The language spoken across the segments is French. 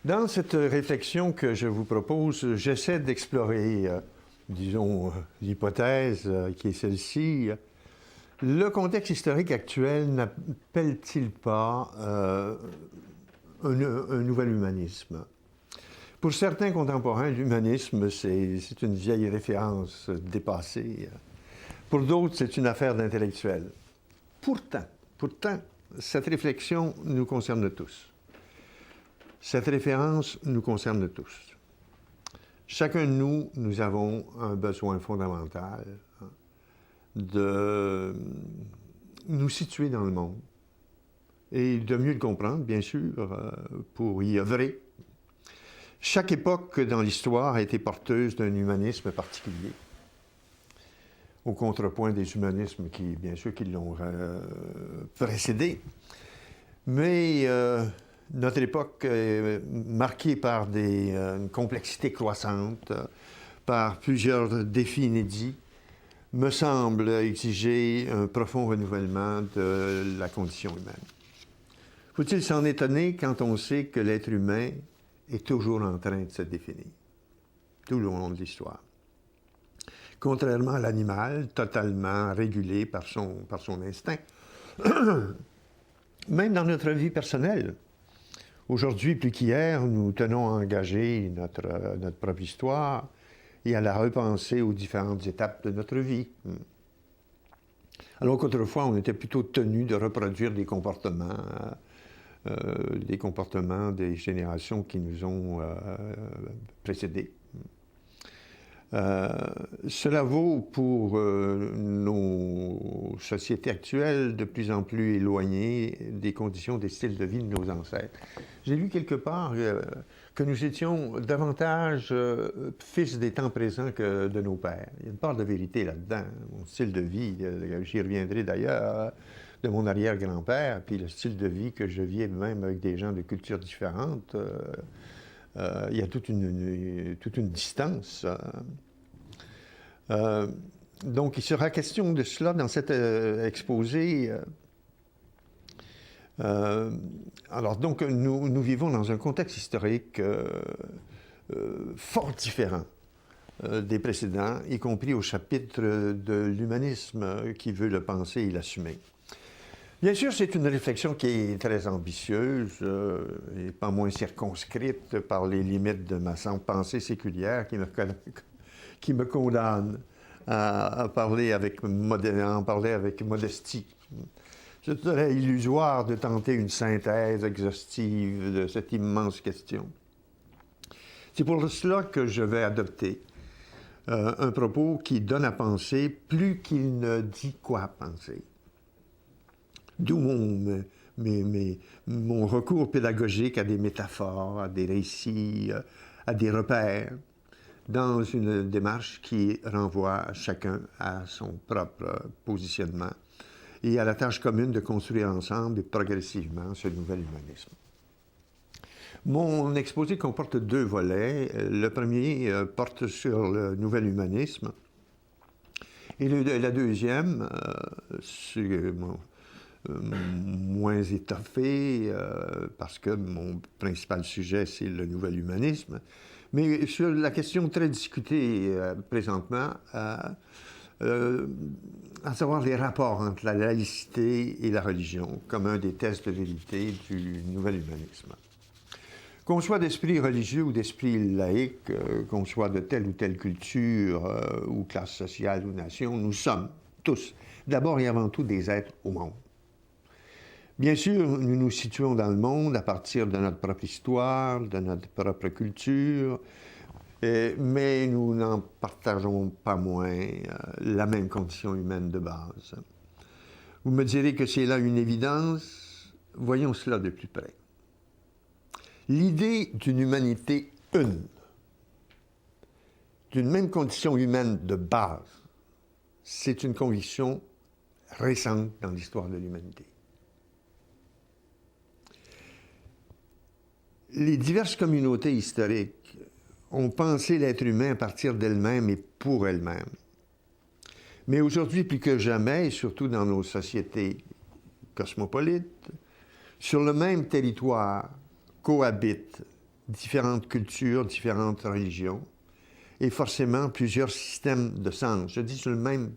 Dans cette réflexion que je vous propose, j'essaie d'explorer, disons, l'hypothèse qui est celle-ci. Le contexte historique actuel n'appelle-t-il pas un nouvel humanisme? Pour certains contemporains, l'humanisme, c'est une vieille référence dépassée. Pour d'autres, c'est une affaire d'intellectuels. Pourtant, cette réflexion nous concerne tous. Cette référence nous concerne tous. Chacun de nous, nous avons un besoin fondamental de nous situer dans le monde et de mieux le comprendre, bien sûr, pour y œuvrer. Chaque époque dans l'histoire a été porteuse d'un humanisme particulier, au contrepoint des humanismes qui, bien sûr, qui l'ont précédé. Mais notre époque est marquée par une complexité croissante, par plusieurs défis inédits, me semble exiger un profond renouvellement de la condition humaine. Faut-il s'en étonner quand on sait que l'être humain est toujours en train de se définir, tout le long de l'histoire? Contrairement à l'animal, totalement régulé par son instinct, même dans notre vie personnelle. Aujourd'hui, plus qu'hier, nous tenons à engager notre propre histoire et à la repenser aux différentes étapes de notre vie. Alors qu'autrefois, on était plutôt tenu de reproduire des comportements des générations qui nous ont précédés. Cela vaut pour nos sociétés actuelles de plus en plus éloignées des conditions, des styles de vie de nos ancêtres. J'ai lu quelque part que nous étions davantage fils des temps présents que de nos pères. Il y a une part de vérité là-dedans. Mon style de vie, j'y reviendrai d'ailleurs, de mon arrière-grand-père, puis le style de vie que je vis même avec des gens de cultures différentes. Il y a toute une distance. Donc, il sera question de cela dans cet exposé. Alors, donc, nous vivons dans un contexte historique fort différent des précédents, y compris au chapitre de l'humanisme qui veut le penser et l'assumer. Bien sûr, c'est une réflexion qui est très ambitieuse et pas moins circonscrite par les limites de ma pensée séculière qui me condamne à en parler avec modestie. Ce serait illusoire de tenter une synthèse exhaustive de cette immense question. C'est pour cela que je vais adopter un propos qui donne à penser plus qu'il ne dit quoi penser. D'où mon recours pédagogique à des métaphores, à des récits, à des repères, dans une démarche qui renvoie chacun à son propre positionnement et à la tâche commune de construire ensemble et progressivement ce nouvel humanisme. Mon exposé comporte deux volets. Le premier porte sur le nouvel humanisme et la deuxième, sur moins étoffé, parce que mon principal sujet, c'est le nouvel humanisme, mais sur la question très discutée présentement, à savoir les rapports entre la laïcité et la religion, comme un des tests de vérité du nouvel humanisme. Qu'on soit d'esprit religieux ou d'esprit laïque, qu'on soit de telle ou telle culture ou classe sociale ou nation, nous sommes tous, d'abord et avant tout, des êtres au monde. Bien sûr, nous nous situons dans le monde à partir de notre propre histoire, de notre propre culture, mais nous n'en partageons pas moins la même condition humaine de base. Vous me direz que c'est là une évidence. Voyons cela de plus près. L'idée d'une humanité une, d'une même condition humaine de base, c'est une conviction récente dans l'histoire de l'humanité. Les diverses communautés historiques ont pensé l'être humain à partir d'elles-mêmes et pour elles-mêmes. Mais aujourd'hui, plus que jamais, et surtout dans nos sociétés cosmopolites, sur le même territoire cohabitent différentes cultures, différentes religions, et forcément plusieurs systèmes de sens. Je dis sur le même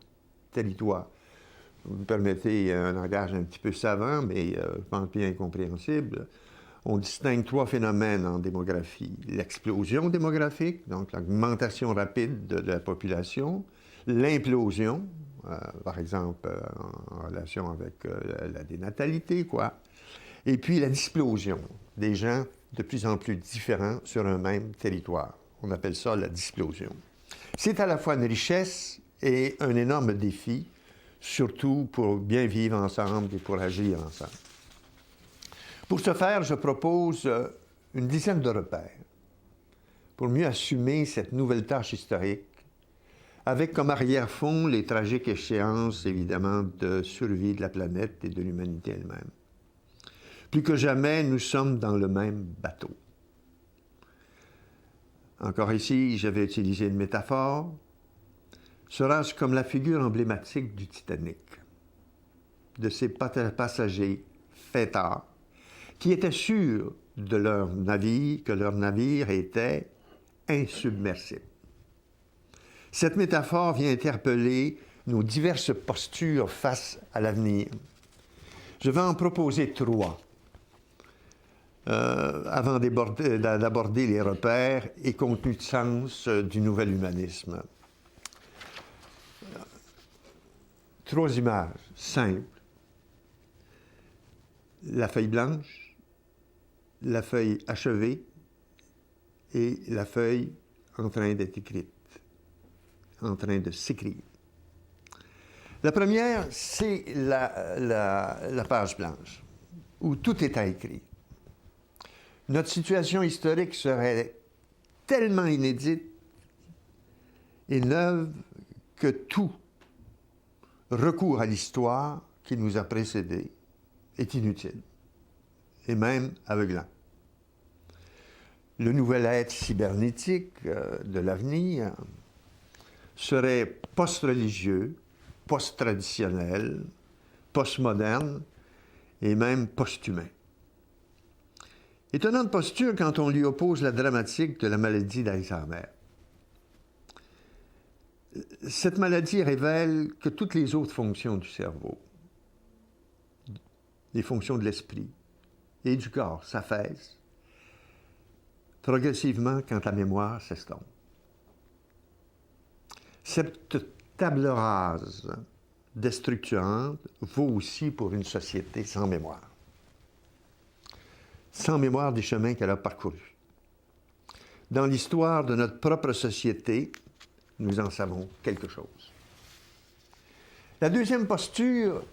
territoire. Vous me permettez un langage un petit peu savant, mais je pense bien compréhensible. On distingue trois phénomènes en démographie. L'explosion démographique, donc l'augmentation rapide de la population, l'implosion, par exemple en relation avec la dénatalité, quoi, et puis la displosion, des gens de plus en plus différents sur un même territoire. On appelle ça la displosion. C'est à la fois une richesse et un énorme défi, surtout pour bien vivre ensemble et pour agir ensemble. Pour ce faire, je propose une dizaine de repères pour mieux assumer cette nouvelle tâche historique, avec comme arrière-fond les tragiques échéances, évidemment, de survie de la planète et de l'humanité elle-même. Plus que jamais, nous sommes dans le même bateau. Encore ici, je vais utiliser une métaphore. Sera-ce comme la figure emblématique du Titanic, de ces passagers fêtards qui étaient sûrs de leur navire, que leur navire était insubmersible. Cette métaphore vient interpeller nos diverses postures face à l'avenir. Je vais en proposer trois avant d'aborder les repères et contenus de sens du nouvel humanisme. Trois images simples. La feuille blanche, la feuille achevée et la feuille en train d'être écrite, en train de s'écrire. La première, c'est la page blanche, où tout est à écrire. Notre situation historique serait tellement inédite et neuve que tout recours à l'histoire qui nous a précédés est inutile, et même aveuglant. Le nouvel être cybernétique de l'avenir serait post-religieux, post-traditionnel, post-moderne et même post-humain. Étonnante posture quand on lui oppose la dramatique de la maladie d'Alzheimer. Cette maladie révèle que toutes les autres fonctions du cerveau, les fonctions de l'esprit et du corps s'affaissent progressivement quand la mémoire s'estompe. Cette table rase déstructurante vaut aussi pour une société sans mémoire. Sans mémoire des chemins qu'elle a parcourus. Dans l'histoire de notre propre société, nous en savons quelque chose. La deuxième posture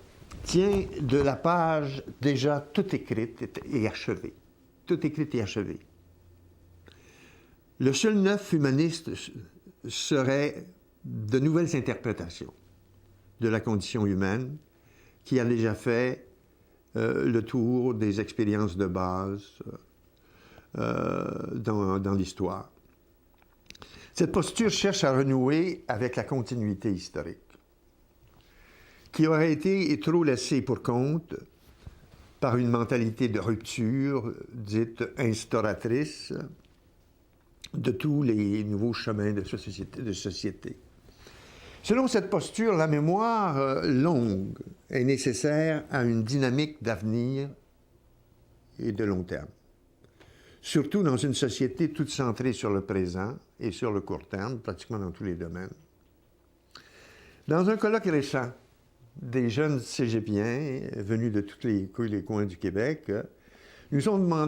tient de la page déjà toute écrite et achevée. Toute écrite et achevée. Le seul neuf humaniste serait de nouvelles interprétations de la condition humaine qui a déjà fait le tour des expériences de base dans l'histoire. Cette posture cherche à renouer avec la continuité historique, qui aurait été trop laissée pour compte par une mentalité de rupture, dite instauratrice, de tous les nouveaux chemins de société. Selon cette posture, la mémoire longue est nécessaire à une dynamique d'avenir et de long terme. Surtout dans une société toute centrée sur le présent et sur le court terme, pratiquement dans tous les domaines. Dans un colloque récent, des jeunes cégepiens venus de tous les coins du Québec nous ont demandé